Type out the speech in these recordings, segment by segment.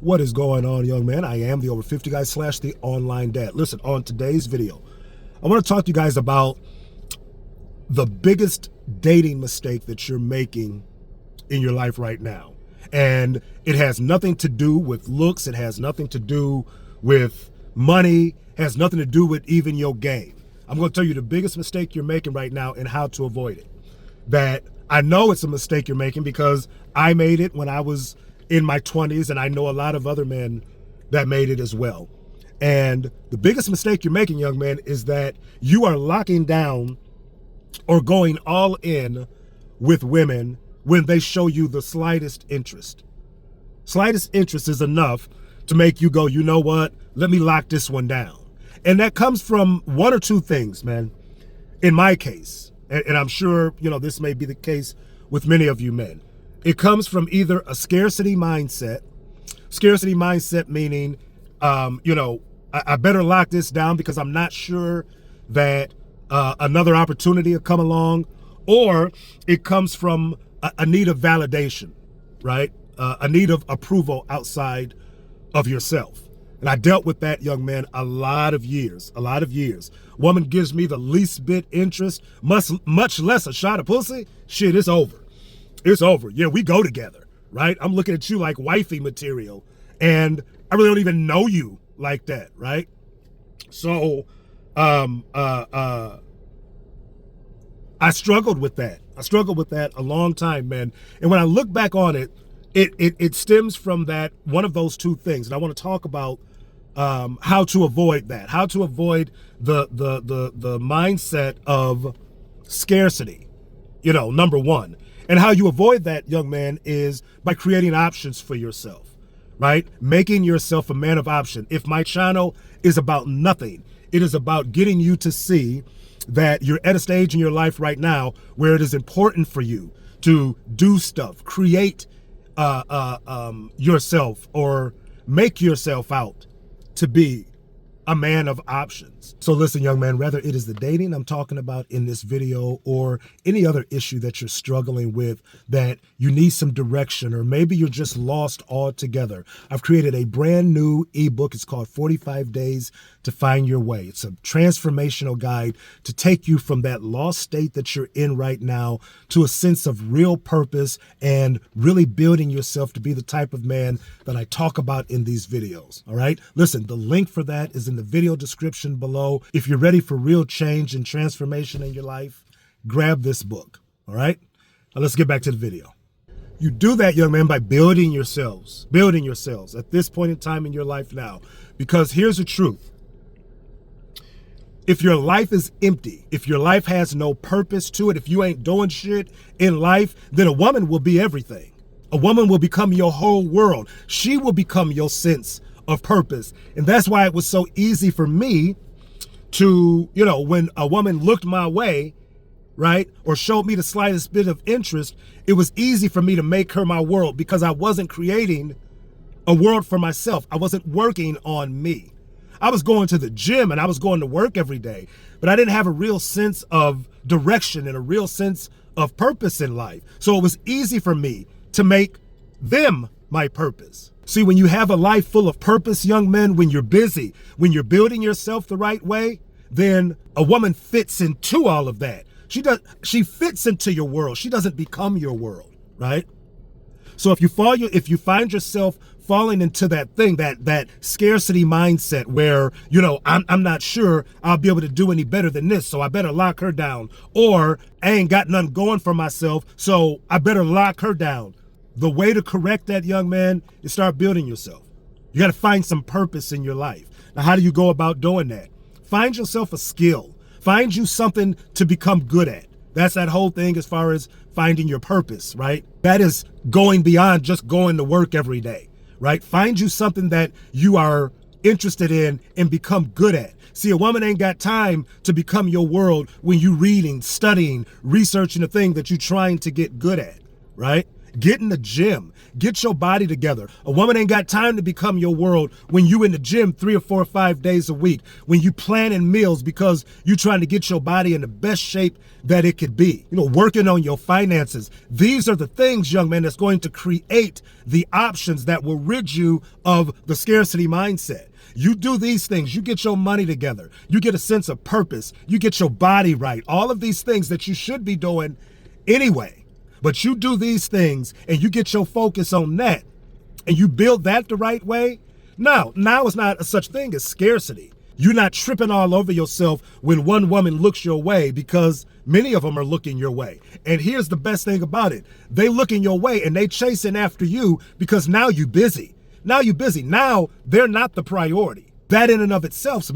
What is going on, young man? I am the over 50 guy / the online dad. Listen, on today's video, I want to talk to you guys about the biggest dating mistake that you're making in your life right now. And it has nothing to do with looks. It has nothing to do with money. It has nothing to do with even your game. I'm going to tell you the biggest mistake you're making right now and how to avoid it. That I know it's a mistake you're making because I made it when I was in my 20s, and I know a lot of other men that made it as well. And the biggest mistake you're making, young man, is that you are locking down or going all in with women when they show you the slightest interest. Slightest interest is enough to make you go, you know what, let me lock this one down. And that comes from one or two things, man. In my case, and I'm sure, this may be the case with many of you men. It comes from either a scarcity mindset meaning, I better lock this down because I'm not sure that another opportunity will come along, or it comes from a need of validation, right? A need of approval outside of yourself. And I dealt with that, young man, a lot of years. Woman gives me the least bit interest, much less a shot of pussy. Shit, it's over. It's over. Yeah, we go together, right? I'm looking at you like wifey material, and I really don't even know you like that, right? So, I struggled with that. A long time, man. And when I look back on it, it stems from that, one of those two things. And I want to talk about how to avoid that, how to avoid the mindset of scarcity, number one. And how you avoid that, young man, is by creating options for yourself, right? Making yourself a man of option. If my channel is about nothing, it is about getting you to see that you're at a stage in your life right now where it is important for you to do stuff, create yourself, or make yourself out to be a man of options. So listen, young man, whether it is the dating I'm talking about in this video or any other issue that you're struggling with, that you need some direction, or maybe you're just lost altogether, I've created a brand new ebook. It's called 45 Days to Find Your Way. It's a transformational guide to take you from that lost state that you're in right now to a sense of real purpose and really building yourself to be the type of man that I talk about in these videos. All right. Listen, the link for that is in the video description below. If you're ready for real change and transformation in your life, grab this book. All right. Now let's get back to the video. You do that, young man, by building yourselves at this point in time in your life now, because here's the truth. If your life is empty, if your life has no purpose to it, if you ain't doing shit in life, then a woman will be everything. A woman will become your whole world. She will become your sense of purpose. And that's why it was so easy for me to, when a woman looked my way, right, or showed me the slightest bit of interest, it was easy for me to make her my world because I wasn't creating a world for myself. I wasn't working on me. I was going to the gym and I was going to work every day, but I didn't have a real sense of direction and a real sense of purpose in life. So it was easy for me to make them my purpose. See, when you have a life full of purpose, young men, when you're busy, when you're building yourself the right way, then a woman fits into all of that. She fits into your world. She doesn't become your world, right? So if you find yourself falling into that thing, that scarcity mindset where, I'm not sure I'll be able to do any better than this, so I better lock her down, or I ain't got nothing going for myself, so I better lock her down. The way to correct that, young man, is start building yourself. You got to find some purpose in your life. Now, how do you go about doing that? Find yourself a skill. Find you something to become good at. That's that whole thing as far as finding your purpose, right? That is going beyond just going to work every day, right? Find you something that you are interested in and become good at. See, a woman ain't got time to become your world when you reading, studying, researching a thing that you're trying to get good at, right? Get in the gym. Get your body together. A woman ain't got time to become your world when you in the gym 3 or 4 or 5 days a week, when you planning meals because you trying to get your body in the best shape that it could be. Working on your finances. These are the things, young man, that's going to create the options that will rid you of the scarcity mindset. You do these things, you get your money together, you get a sense of purpose, you get your body right, all of these things that you should be doing anyway. But you do these things and you get your focus on that and you build that the right way. Now it's not a such thing as scarcity. You're not tripping all over yourself when one woman looks your way, because many of them are looking your way. And here's the best thing about it. They looking your way and they chasing after you because now you're busy. Now they're not the priority. That in and of itself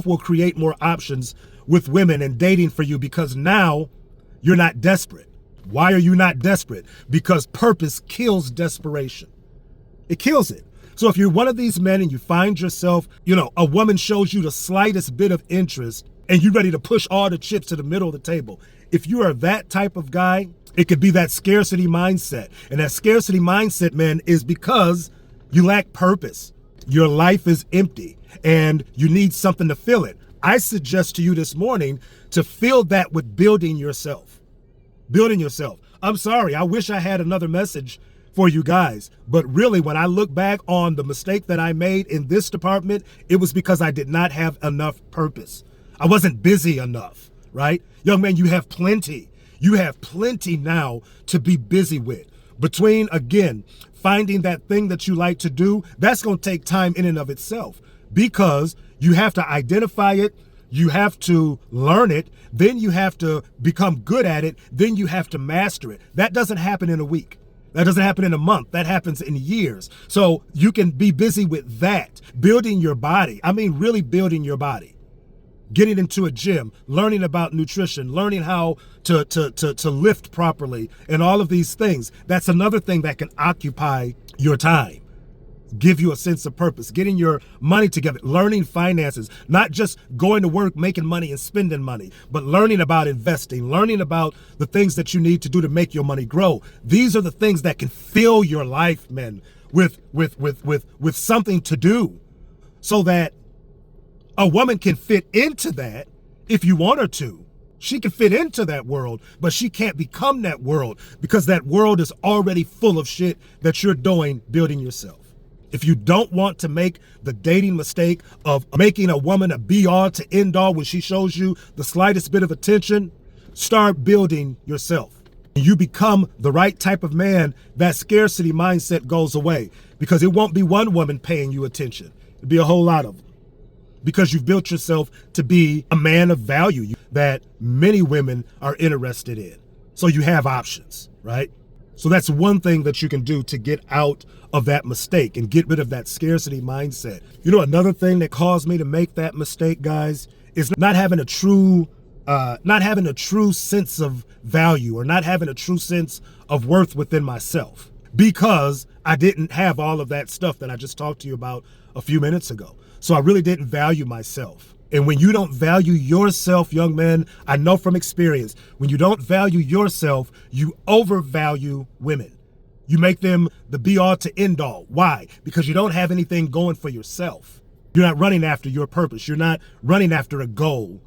will create more options with women and dating for you, because now you're not desperate. Why are you not desperate? Because purpose kills desperation. It kills it. So if you're one of these men and you find yourself, a woman shows you the slightest bit of interest and you're ready to push all the chips to the middle of the table. If you are that type of guy, it could be that scarcity mindset. And that scarcity mindset, man, is because you lack purpose. Your life is empty and you need something to fill it. I suggest to you this morning to fill that with building yourself. Building yourself. I'm sorry, I wish I had another message for you guys. But really, when I look back on the mistake that I made in this department, it was because I did not have enough purpose. I wasn't busy enough, right? Young man, you have plenty. You have plenty now to be busy with. Between, again, finding that thing that you like to do, that's going to take time in and of itself, because you have to identify it, you have to learn it, then you have to become good at it, then you have to master it. That doesn't happen in a week. That doesn't happen in a month. That happens in years. So you can be busy with that, building your body. I mean, really building your body. Getting into a gym, learning about nutrition, learning how to lift properly, and all of these things. That's another thing that can occupy your time, give you a sense of purpose, getting your money together, learning finances, not just going to work, making money and spending money, but learning about investing, learning about the things that you need to do to make your money grow. These are the things that can fill your life, men, with something to do, so that a woman can fit into that if you want her to. She can fit into that world, but she can't become that world, because that world is already full of shit that you're doing building yourself. If you don't want to make the dating mistake of making a woman a be-all to end-all when she shows you the slightest bit of attention, start building yourself. And you become the right type of man, that scarcity mindset goes away, because it won't be one woman paying you attention. It'll be a whole lot of them. Because you've built yourself to be a man of value that many women are interested in. So you have options, right? So that's one thing that you can do to get out of that mistake and get rid of that scarcity mindset. Another thing that caused me to make that mistake, guys, is not having a true sense of value, or not having a true sense of worth within myself, because I didn't have all of that stuff that I just talked to you about a few minutes ago. So I really didn't value myself. And when you don't value yourself, young man, I know from experience, when you don't value yourself, you overvalue women. You make them the be-all to end-all. Why? Because you don't have anything going for yourself. You're not running after your purpose. You're not running after a goal.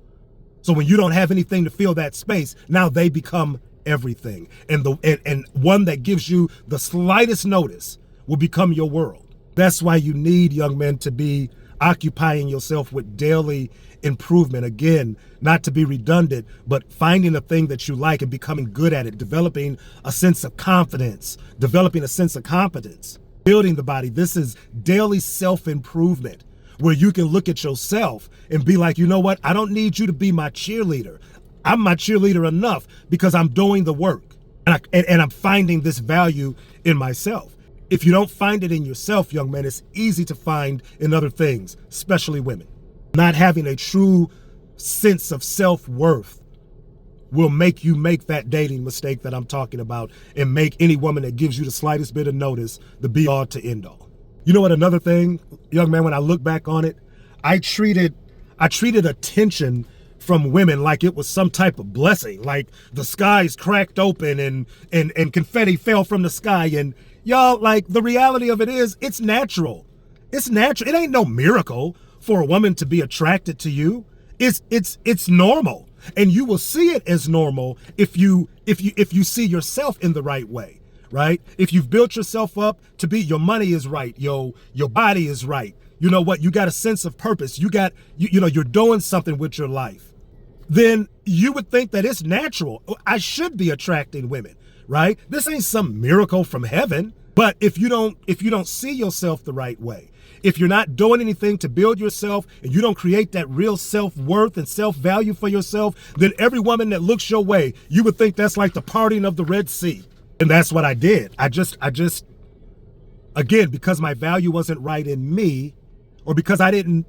So when you don't have anything to fill that space, now they become everything. And one that gives you the slightest notice will become your world. That's why you need, young men, to be occupying yourself with daily improvement. Again, not to be redundant, but finding a thing that you like and becoming good at it, developing a sense of confidence, developing a sense of competence, building the body. This is daily self-improvement, where you can look at yourself and be like, you know what? I don't need you to be my cheerleader. I'm my cheerleader enough, because I'm doing the work and I'm finding this value in myself. If you don't find it in yourself, young man, it's easy to find in other things, especially women. Not having a true sense of self-worth will make you make that dating mistake that I'm talking about, and make any woman that gives you the slightest bit of notice the be-all to end-all. You know what? Another thing, young man, when I look back on it, I treated attention from women like it was some type of blessing, like the skies cracked open and confetti fell from the sky. And y'all, like, the reality of it is, it's natural. It's natural. It ain't no miracle for a woman to be attracted to you. It's normal. And you will see it as normal if you see yourself in the right way, right? If you've built yourself up to be, your money is right, your body is right. You know what? You got a sense of purpose. You know, you're doing something with your life. Then you would think that it's natural. I should be attracting women, right? This ain't some miracle from heaven. But if you don't see yourself the right way, if you're not doing anything to build yourself and you don't create that real self-worth and self-value for yourself, then every woman that looks your way, you would think that's like the parting of the Red Sea. And that's what I did. I just, again, because my value wasn't right in me, or because I didn't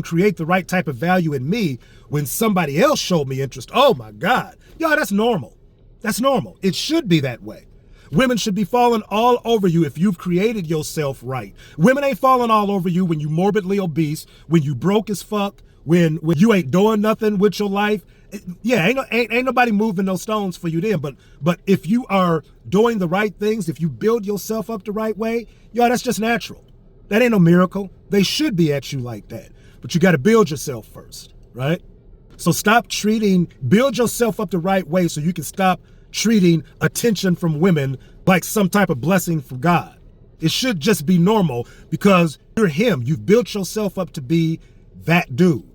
create the right type of value in me, when somebody else showed me interest, oh my God, yo, that's normal. That's normal. It should be that way. Women should be falling all over you if you've created yourself right. Women ain't falling all over you when you morbidly obese, when you broke as fuck, when you ain't doing nothing with your life. Yeah, ain't nobody moving those stones for you then. But if you are doing the right things, if you build yourself up the right way, yo, that's just natural. That ain't no miracle. They should be at you like that. But you got to build yourself first, right? So build yourself up the right way so you can stop treating attention from women like some type of blessing from God. It should just be normal because you're him. You've built yourself up to be that dude.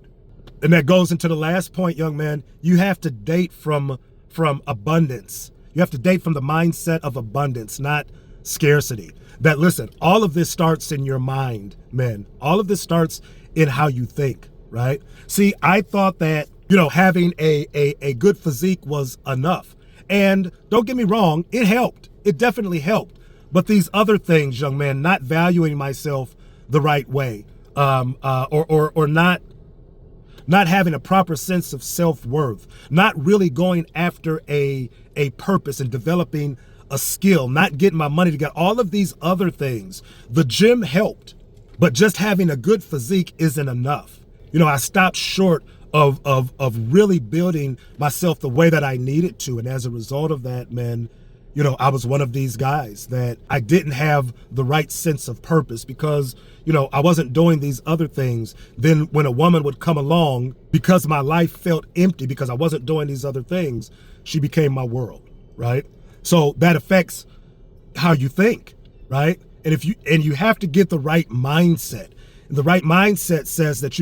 And that goes into the last point, young man. You have to date from abundance. You have to date from the mindset of abundance, not scarcity. That, listen, all of this starts in your mind, men. All of this starts in how you think, right? See, I thought that, having a good physique was enough. And don't get me wrong, it helped. It definitely helped. But these other things, young man, not valuing myself the right way, or not having a proper sense of self-worth, not really going after a purpose and developing a skill, not getting my money together, all of these other things. The gym helped, but just having a good physique isn't enough. I stopped short of really building myself the way that I needed to. And as a result of that, man, I was one of these guys that I didn't have the right sense of purpose because, I wasn't doing these other things. Then when a woman would come along, because my life felt empty, because I wasn't doing these other things, she became my world, right? So that affects how you think, right? And you have to get the right mindset. The right mindset says that,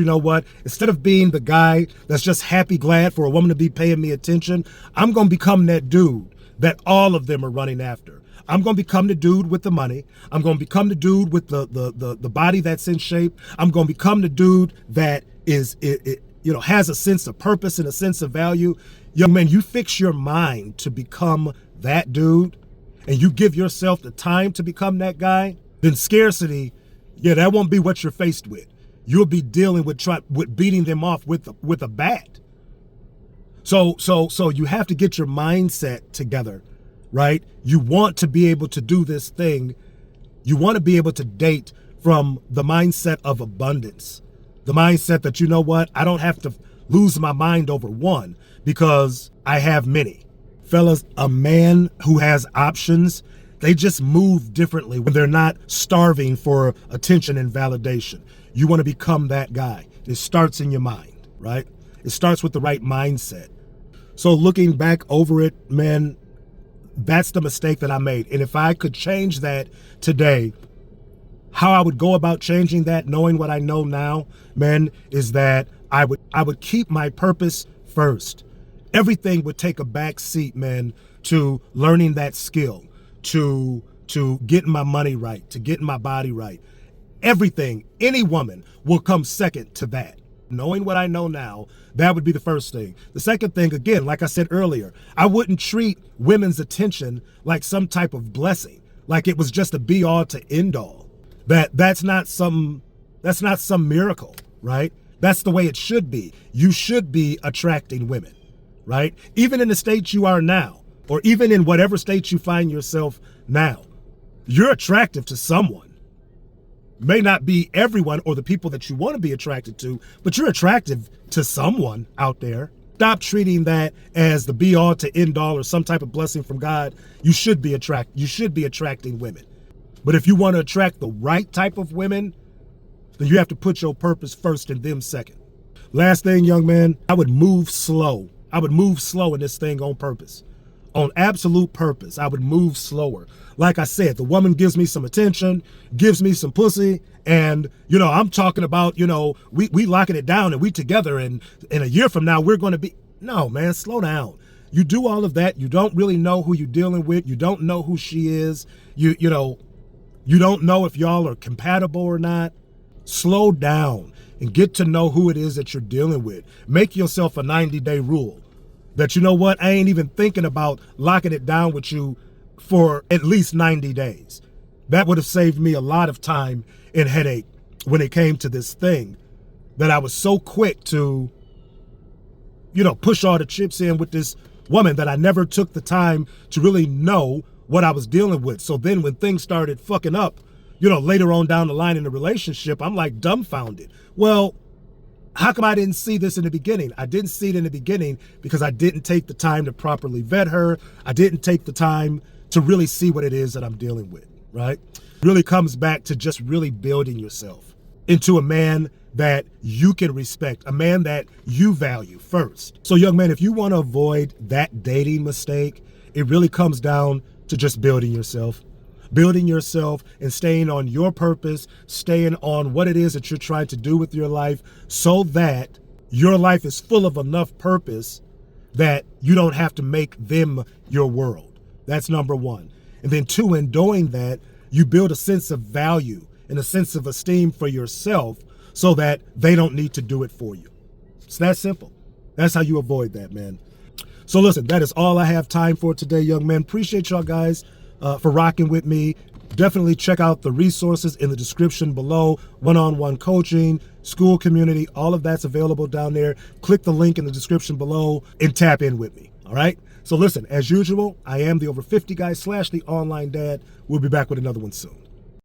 instead of being the guy that's just happy, glad for a woman to be paying me attention, I'm going to become that dude that all of them are running after. I'm going to become the dude with the money. I'm going to become the dude with the body that's in shape. I'm going to become the dude that has a sense of purpose and a sense of value. Young man, you fix your mind to become that dude and you give yourself the time to become that guy, then scarcity, that won't be what you're faced with. You'll be dealing with beating them off with a bat. So you have to get your mindset together, right? You want to be able to do this thing. You want to be able to date from the mindset of abundance. The mindset that, I don't have to lose my mind over one because I have many. Fellas, a man who has options, they just move differently when they're not starving for attention and validation. You want to become that guy. It starts in your mind, right? It starts with the right mindset. So looking back over it, man, that's the mistake that I made. And if I could change that today, how I would go about changing that, knowing what I know now, man, is that I would keep my purpose first. Everything would take a back seat, man, to learning that skill, to getting my money right, to getting my body right. Everything, any woman will come second to that. Knowing what I know now, that would be the first thing. The second thing, again, like I said earlier, I wouldn't treat women's attention like some type of blessing, like it was just a be all to end all. That's not some miracle, right? That's the way it should be. You should be attracting women, right? Even in the state you are now, or even in whatever state you find yourself now, you're attractive to someone. May not be everyone or the people that you want to be attracted to, but you're attractive to someone out there. Stop treating that as the be all to end all or some type of blessing from God. You should be attracting women. But if you want to attract the right type of women, then you have to put your purpose first and them second. Last thing, young man, I would move slow. I would move slow in this thing on purpose. On absolute purpose, I would move slower. Like I said, the woman gives me some attention, gives me some pussy, and, I'm talking about, we locking it down and we together, and in a year from now, we're going to be... No, man, slow down. You do all of that. You don't really know who you're dealing with. You don't know who she is. You don't know if y'all are compatible or not. Slow down and get to know who it is that you're dealing with. Make yourself a 90-day rule that, you know what, I ain't even thinking about locking it down with you for at least 90 days. That would have saved me a lot of time and headache when it came to this thing, that I was so quick to, push all the chips in with this woman that I never took the time to really know what I was dealing with. So then when things started fucking up, later on down the line in the relationship, I'm like dumbfounded. Well, how come I didn't see this in the beginning? I didn't see it in the beginning because I didn't take the time to properly vet her. I didn't take the time to really see what it is that I'm dealing with, right? It really comes back to just really building yourself into a man that you can respect, a man that you value first. So young man, if you want to avoid that dating mistake, it really comes down to just building yourself and staying on your purpose, staying on what it is that you're trying to do with your life, so that your life is full of enough purpose that you don't have to make them your world. That's number one. And then two, in doing that, you build a sense of value and a sense of esteem for yourself so that they don't need to do it for you. It's that simple. That's how you avoid that, man. So listen, that is all I have time for today, young man. Appreciate y'all guys for rocking with me. Definitely check out the resources in the description below. One-on-one coaching, Skool community, all of that's available down there. Click the link in the description below and tap in with me, all right? So listen, as usual, I am the Over 50 guy / the online dad. We'll be back with another one soon.